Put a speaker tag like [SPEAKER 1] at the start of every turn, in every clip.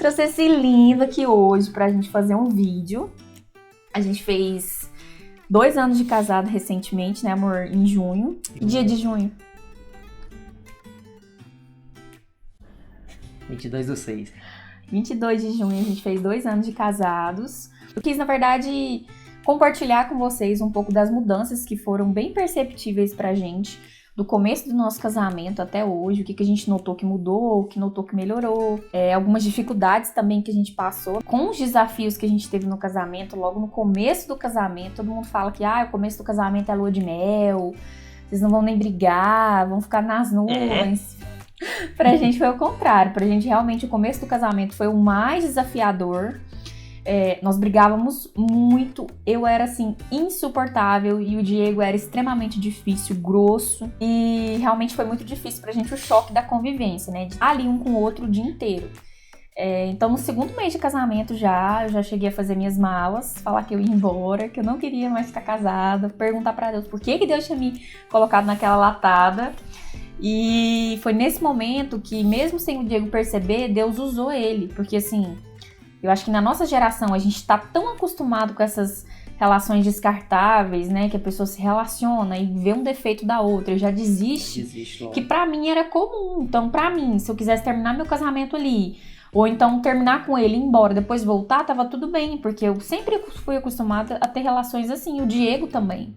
[SPEAKER 1] Trouxe esse lindo aqui hoje pra gente fazer um vídeo. A gente fez 2 anos de casado recentemente, né, amor? Em junho. Que dia de junho?
[SPEAKER 2] 22/6.
[SPEAKER 1] 22 de junho a gente fez 2 anos de casados. Eu quis, na verdade, compartilhar com vocês um pouco das mudanças que foram bem perceptíveis pra gente, do começo do nosso casamento até hoje, o que a gente notou que mudou, o que notou que melhorou, algumas dificuldades também que a gente passou, com os desafios que a gente teve no casamento, logo no começo do casamento. Todo mundo fala que o começo do casamento é lua de mel, vocês não vão nem brigar, vão ficar nas nuvens. Pra gente foi o contrário, pra gente realmente o começo do casamento foi o mais desafiador. Nós brigávamos muito, eu era assim insuportável e o Diego era extremamente difícil, grosso, e realmente foi muito difícil pra gente o choque da convivência, né, de estar ali um com o outro o dia inteiro. Então no segundo mês de casamento eu já cheguei a fazer minhas malas, falar que eu ia embora, que eu não queria mais ficar casada, perguntar pra Deus por que Deus tinha me colocado naquela latada. E foi nesse momento que, mesmo sem o Diego perceber, Deus usou ele, porque assim, eu acho que na nossa geração a gente tá tão acostumado com essas relações descartáveis, né? Que a pessoa se relaciona e vê um defeito da outra e já desiste que pra mim era comum. Então, pra mim, se eu quisesse terminar meu casamento ali, ou então terminar com ele, ir embora, depois voltar, tava tudo bem, porque eu sempre fui acostumada a ter relações assim, o Diego também.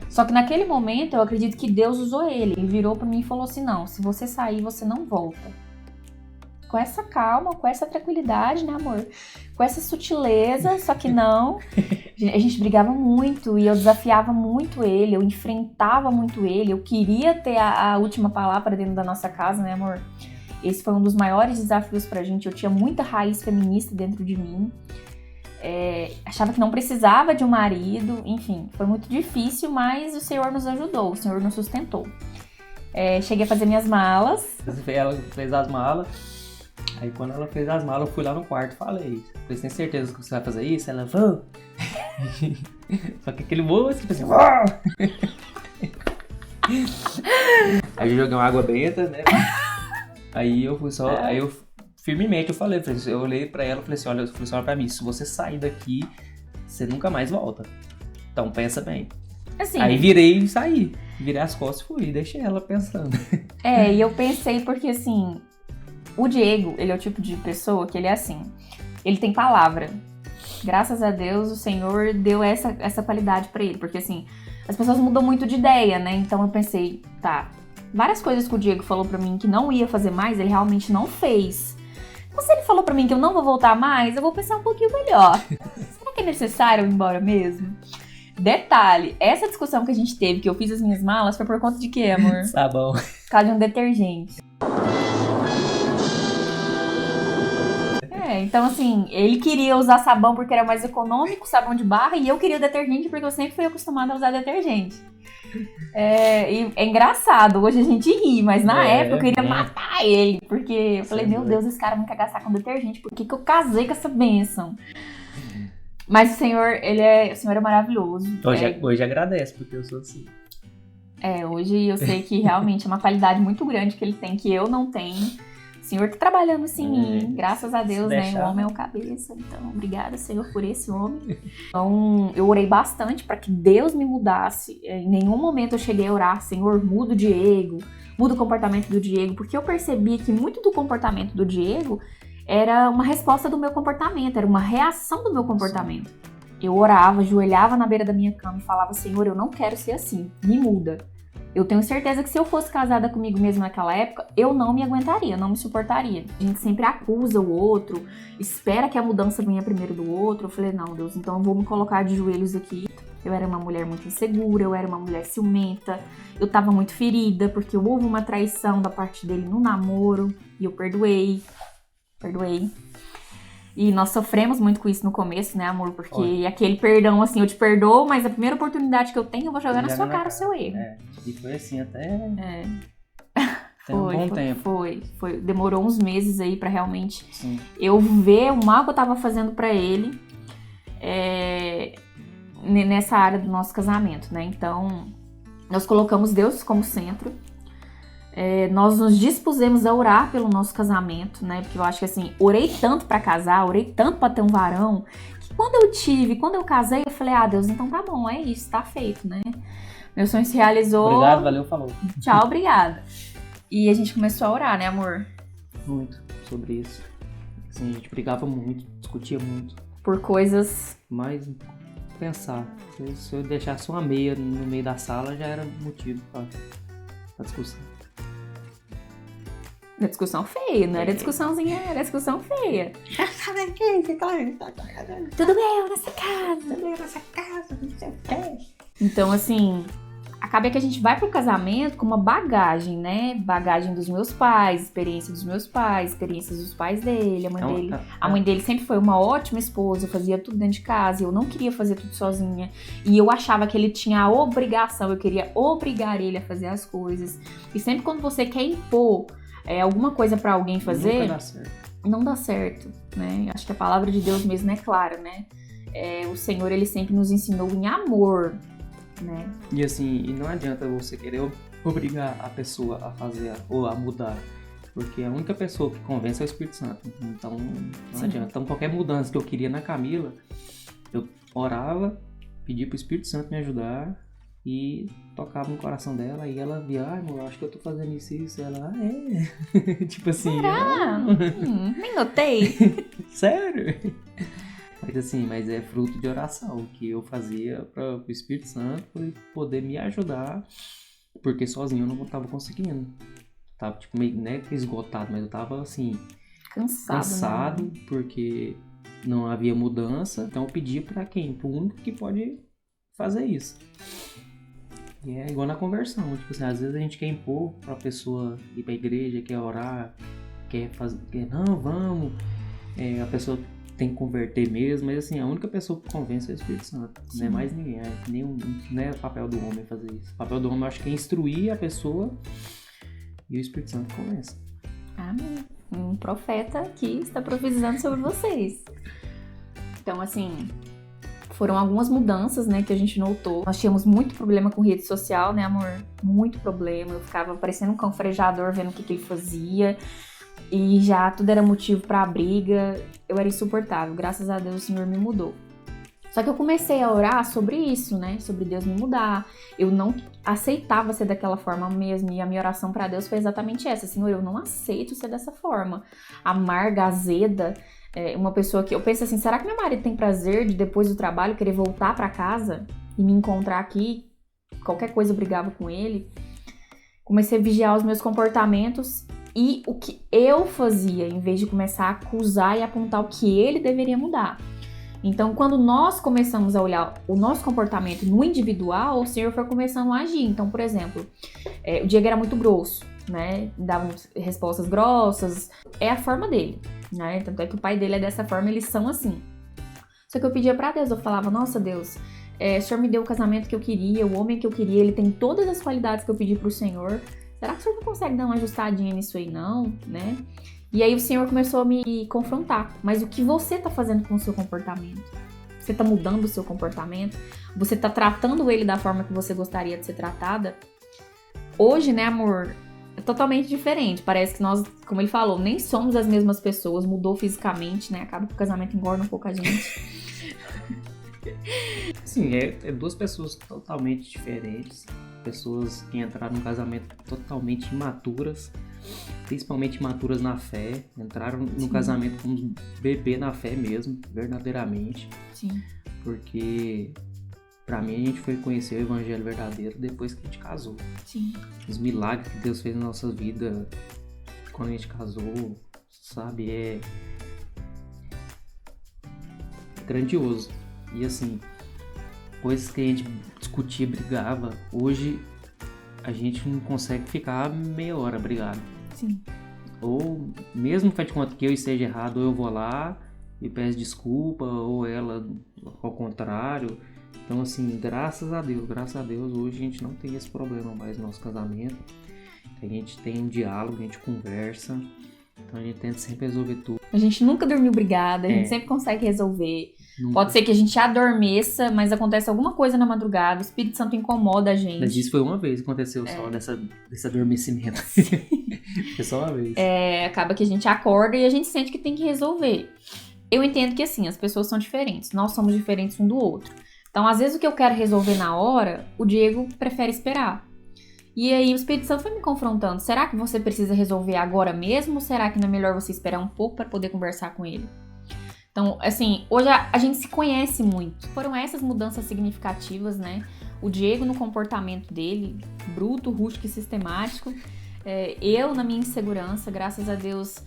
[SPEAKER 1] Só que naquele momento eu acredito que Deus usou ele. Ele virou pra mim e falou assim: não, se você sair, você não volta. Com essa calma, com essa tranquilidade, né, amor? Com essa sutileza, só que não. A gente brigava muito e eu desafiava muito ele, eu enfrentava muito ele, eu queria ter a última palavra dentro da nossa casa, né, amor? Esse foi um dos maiores desafios pra gente. Eu tinha muita raiz feminista dentro de mim. Achava que não precisava de um marido, enfim, foi muito difícil, mas o Senhor nos ajudou, o Senhor nos sustentou. Cheguei a fazer minhas malas.
[SPEAKER 2] Ela fez as malas. Aí quando ela fez as malas, eu fui lá no quarto e falei: você tem certeza que você vai fazer isso? Ela, vamos. Só que aquele moço, tipo assim, vamos. Aí eu joguei uma água benta, né? Aí eu fui só, firmemente eu olhei pra ela e falei assim: olha pra mim, se você sair daqui, você nunca mais volta. Então pensa bem. Assim, aí virei e saí. Virei as costas e fui, deixei ela pensando.
[SPEAKER 1] E eu pensei porque assim, o Diego, ele é o tipo de pessoa que ele é assim, ele tem palavra. Graças a Deus o Senhor deu essa qualidade pra ele, porque assim, as pessoas mudam muito de ideia, né? Então eu pensei, várias coisas que o Diego falou pra mim que não ia fazer mais, ele realmente não fez. Então se ele falou pra mim que eu não vou voltar mais, eu vou pensar um pouquinho melhor. Será que é necessário eu ir embora mesmo? Detalhe, essa discussão que a gente teve, que eu fiz as minhas malas, foi por conta de quê, amor?
[SPEAKER 2] Sabão.
[SPEAKER 1] Por causa de um detergente. Então assim, ele queria usar sabão porque era mais econômico, sabão de barra, e eu queria o detergente porque eu sempre fui acostumada a usar detergente. E é engraçado, hoje a gente ri, mas na época eu queria matar ele, porque eu falei, meu Deus, esse cara não quer gastar com detergente, por que eu casei com essa bênção? Mas o Senhor é maravilhoso.
[SPEAKER 2] Hoje agradece, porque eu sou assim.
[SPEAKER 1] Hoje eu sei que realmente é uma qualidade muito grande que ele tem, que eu não tenho. O Senhor tá trabalhando assim em mim, graças a Deus, né? O homem é o cabeça, então obrigada, Senhor, por esse homem. Então eu orei bastante para que Deus me mudasse. Em nenhum momento eu cheguei a orar: Senhor, muda o Diego, muda o comportamento do Diego, porque eu percebi que muito do comportamento do Diego era uma resposta do meu comportamento, era uma reação do meu comportamento. Eu orava, ajoelhava na beira da minha cama e falava: Senhor, eu não quero ser assim, me muda. Eu tenho certeza que se eu fosse casada comigo mesmo naquela época, eu não me aguentaria, não me suportaria. A gente sempre acusa o outro, espera que a mudança venha primeiro do outro. Eu falei: não, Deus, então eu vou me colocar de joelhos aqui. Eu era uma mulher muito insegura, eu era uma mulher ciumenta, eu tava muito ferida, porque houve uma traição da parte dele no namoro, e eu perdoei. E nós sofremos muito com isso no começo, né, amor? Porque aquele perdão, assim, eu te perdoo, mas a primeira oportunidade que eu tenho, eu vou jogar na sua cara o seu erro.
[SPEAKER 2] E foi assim até...
[SPEAKER 1] Foi um bom tempo. Foi. Demorou uns meses aí pra realmente
[SPEAKER 2] Sim.
[SPEAKER 1] eu ver o mal que eu tava fazendo pra ele nessa área do nosso casamento, né? Então, nós colocamos Deus como centro. Nós nos dispusemos a orar pelo nosso casamento, né? Porque eu acho que assim, orei tanto pra casar, orei tanto pra ter um varão, que quando eu casei, eu falei, Deus, então tá bom, é isso, tá feito, né? Meu sonho se realizou.
[SPEAKER 2] Obrigado, valeu, falou.
[SPEAKER 1] Tchau, obrigada. E a gente começou a orar, né, amor?
[SPEAKER 2] Muito sobre isso. Assim, a gente brigava muito, discutia muito.
[SPEAKER 1] Por coisas...
[SPEAKER 2] Mas pensar, se eu deixasse uma meia no meio da sala, já era motivo pra discussão.
[SPEAKER 1] Era discussão feia, não era discussãozinha, era discussão feia. Tudo bem nessa casa, não sei o quê. Então, assim, acaba que a gente vai pro casamento com uma bagagem, né? Bagagem dos meus pais, experiência dos meus pais, experiências dos pais dele, a mãe dele sempre foi uma ótima esposa, fazia tudo dentro de casa, e eu não queria fazer tudo sozinha. E eu achava que ele tinha a obrigação, eu queria obrigar ele a fazer as coisas. E sempre quando você quer impor alguma coisa pra alguém fazer, não dá certo, né? Acho que a palavra de Deus mesmo é clara, né? O Senhor, ele sempre nos ensinou em amor, né? E
[SPEAKER 2] assim, não adianta você querer obrigar a pessoa a fazer ou a mudar, porque a única pessoa que convence é o Espírito Santo. Então, não adianta. Então, qualquer mudança que eu queria na Camila, eu orava, pedia pro Espírito Santo me ajudar e tocava no coração dela, e ela via, amor, acho que eu tô fazendo isso, ela, tipo assim...
[SPEAKER 1] Será? Nem notei.
[SPEAKER 2] Sério? Mas é fruto de oração, que eu fazia para o Espírito Santo poder me ajudar, porque sozinho eu não tava conseguindo. Tava, tipo, meio, né, esgotado, mas eu tava, assim... Cansado, né? Porque não havia mudança, então eu pedi para quem? Pro único que pode fazer isso. E é igual na conversão, tipo assim, às vezes a gente quer impor pra pessoa ir pra igreja, quer orar, não, vamos, a pessoa tem que converter mesmo, mas assim, a única pessoa que convence é o Espírito Santo, não é mais ninguém, não é o papel do homem fazer isso. O papel do homem, eu acho que é instruir a pessoa e o Espírito Santo convence.
[SPEAKER 1] Amém. Um profeta aqui está profetizando sobre vocês. Então, assim... Foram algumas mudanças, né, que a gente notou. Nós tínhamos muito problema com rede social, né, amor? Muito problema. Eu ficava parecendo um cão farejador vendo o que ele fazia. E já tudo era motivo pra briga. Eu era insuportável. Graças a Deus o Senhor me mudou. Só que eu comecei a orar sobre isso, né? Sobre Deus me mudar. Eu não aceitava ser daquela forma mesmo. E a minha oração pra Deus foi exatamente essa. Senhor, eu não aceito ser dessa forma. Amarga, azeda. Uma pessoa que eu penso assim, será que meu marido tem prazer de depois do trabalho querer voltar pra casa e me encontrar aqui? Qualquer coisa eu brigava com ele. Comecei a vigiar os meus comportamentos e o que eu fazia, em vez de começar a acusar e apontar o que ele deveria mudar. Então, quando nós começamos a olhar o nosso comportamento no individual, o Senhor foi começando a agir. Então, por exemplo, o Diego era muito grosso, né? Dava respostas grossas. É a forma dele, né? Tanto é que o pai dele é dessa forma, eles são assim. Só que eu pedia pra Deus, eu falava, nossa Deus, o Senhor me deu o casamento que eu queria, o homem que eu queria, ele tem todas as qualidades que eu pedi pro Senhor. Será que o Senhor não consegue dar uma ajustadinha nisso aí, não? Né? E aí o Senhor começou a me confrontar. Mas o que você tá fazendo com o seu comportamento? Você tá mudando o seu comportamento? Você tá tratando ele da forma que você gostaria de ser tratada? Hoje, né, amor, é totalmente diferente. Parece que nós, como ele falou, nem somos as mesmas pessoas. Mudou fisicamente, né? Acaba que o casamento engorda um pouco a gente.
[SPEAKER 2] Sim, é duas pessoas totalmente diferentes. Pessoas que entraram num casamento totalmente imaturas, principalmente imaturas na fé, entraram no casamento como um bebê na fé mesmo, verdadeiramente.
[SPEAKER 1] Sim.
[SPEAKER 2] Porque pra mim a gente foi conhecer o evangelho verdadeiro depois que a gente casou.
[SPEAKER 1] Sim.
[SPEAKER 2] Os milagres que Deus fez na nossa vida quando a gente casou, sabe, é grandioso. E assim, coisas que a gente discutia, brigava, hoje a gente não consegue ficar meia hora brigado.
[SPEAKER 1] Sim.
[SPEAKER 2] Ou mesmo faz de conta que eu esteja errado, ou eu vou lá e peço desculpa, ou ela ao contrário. Então assim, graças a Deus, hoje a gente não tem esse problema mais no nosso casamento. A gente tem um diálogo, a gente conversa, então a gente tenta sempre resolver tudo.
[SPEAKER 1] A gente nunca dormiu brigada, a gente sempre consegue resolver.
[SPEAKER 2] Nunca.
[SPEAKER 1] Pode ser que a gente adormeça, mas acontece alguma coisa na madrugada, o Espírito Santo incomoda a gente.
[SPEAKER 2] Mas isso foi uma vez que aconteceu só desse adormecimento. Foi só uma vez.
[SPEAKER 1] Acaba que a gente acorda e a gente sente que tem que resolver. Eu entendo que assim, as pessoas são diferentes, nós somos diferentes um do outro. Então, às vezes o que eu quero resolver na hora, o Diego prefere esperar. E aí o Espírito Santo foi me confrontando. Será que você precisa resolver agora mesmo? Ou será que não é melhor você esperar um pouco para poder conversar com ele? Então, assim, hoje a gente se conhece muito. Foram essas mudanças significativas, né? O Diego no comportamento dele, bruto, rústico e sistemático. Eu na minha insegurança, graças a Deus,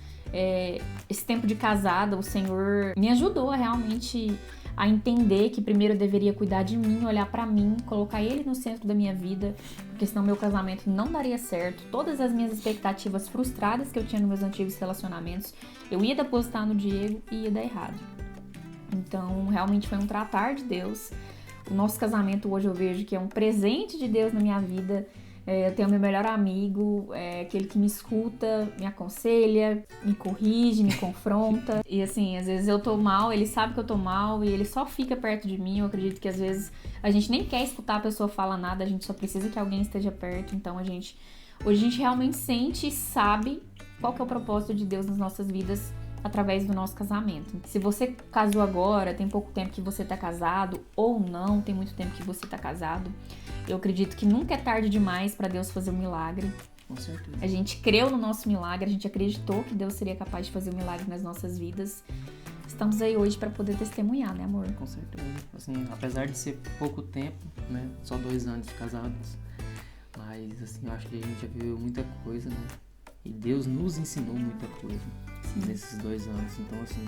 [SPEAKER 1] esse tempo de casada, o Senhor me ajudou a realmente a entender que primeiro eu deveria cuidar de mim, olhar pra mim, colocar ele no centro da minha vida, porque senão meu casamento não daria certo. Todas as minhas expectativas frustradas que eu tinha nos meus antigos relacionamentos, eu ia depositar no Diego e ia dar errado. Então, realmente foi um tratar de Deus. O nosso casamento hoje eu vejo que é um presente de Deus na minha vida. Eu tenho meu melhor amigo, aquele que me escuta, me aconselha, me corrige, me confronta. E assim, às vezes eu tô mal, ele sabe que eu tô mal e ele só fica perto de mim. Eu acredito que às vezes a gente nem quer escutar a pessoa falar nada, a gente só precisa que alguém esteja perto. Então hoje a gente realmente sente e sabe qual que é o propósito de Deus nas nossas vidas através do nosso casamento. Se você casou agora, tem pouco tempo que você tá casado, ou não, tem muito tempo que você tá casado, eu acredito que nunca é tarde demais para Deus fazer um milagre.
[SPEAKER 2] Com certeza.
[SPEAKER 1] A gente creu no nosso milagre, a gente acreditou que Deus seria capaz de fazer um milagre nas nossas vidas. Estamos aí hoje para poder testemunhar, né, amor?
[SPEAKER 2] Com certeza. Assim, apesar de ser pouco tempo, né, só 2 anos de casados, mas assim, eu acho que a gente já viveu muita coisa, né? E Deus nos ensinou muita coisa. Sim. Nesses 2 anos. Então, assim,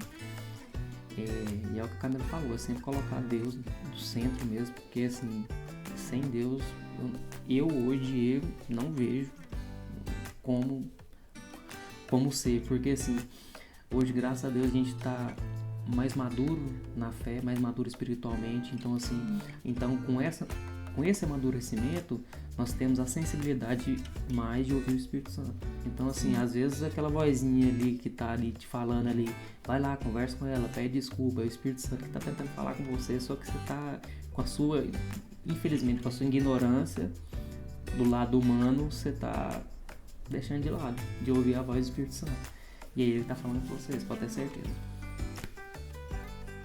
[SPEAKER 2] e é o que a Camila falou, é sempre colocar Deus no centro mesmo, porque, assim, sem Deus, eu hoje não vejo como ser, porque, assim, hoje, graças a Deus, a gente tá mais maduro na fé, mais maduro espiritualmente, então, assim, com esse amadurecimento, nós temos a sensibilidade mais de ouvir o Espírito Santo. Então, assim, às vezes aquela vozinha ali que tá ali te falando ali, vai lá, conversa com ela, pede desculpa, é o Espírito Santo que tá tentando falar com você, só que você tá com a sua, infelizmente, com a sua ignorância do lado humano, você tá deixando de lado, de ouvir a voz do Espírito Santo. E aí ele tá falando com vocês, pode ter certeza.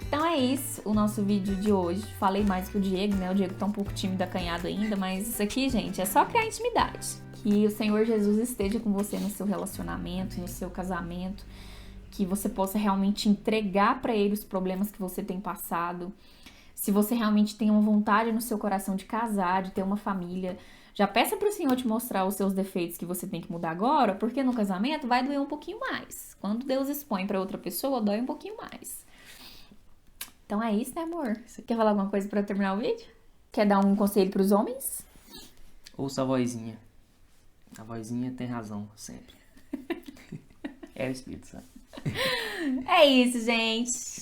[SPEAKER 1] Então é isso, o nosso vídeo de hoje. Falei mais que o Diego, né? O Diego tá um pouco tímido, acanhado ainda, mas isso aqui, gente, é só criar intimidade. Que o Senhor Jesus esteja com você no seu relacionamento, no seu casamento, que você possa realmente entregar pra Ele os problemas que você tem passado. Se você realmente tem uma vontade no seu coração de casar, de ter uma família, já peça pro Senhor te mostrar os seus defeitos que você tem que mudar agora, porque no casamento vai doer um pouquinho mais. Quando Deus expõe pra outra pessoa, dói um pouquinho mais. Então é isso, né, amor? Você quer falar alguma coisa pra terminar o vídeo? Quer dar um conselho pros homens?
[SPEAKER 2] Ouça a vozinha. A vozinha tem razão, sempre. É o Espírito Santo.
[SPEAKER 1] É isso, gente.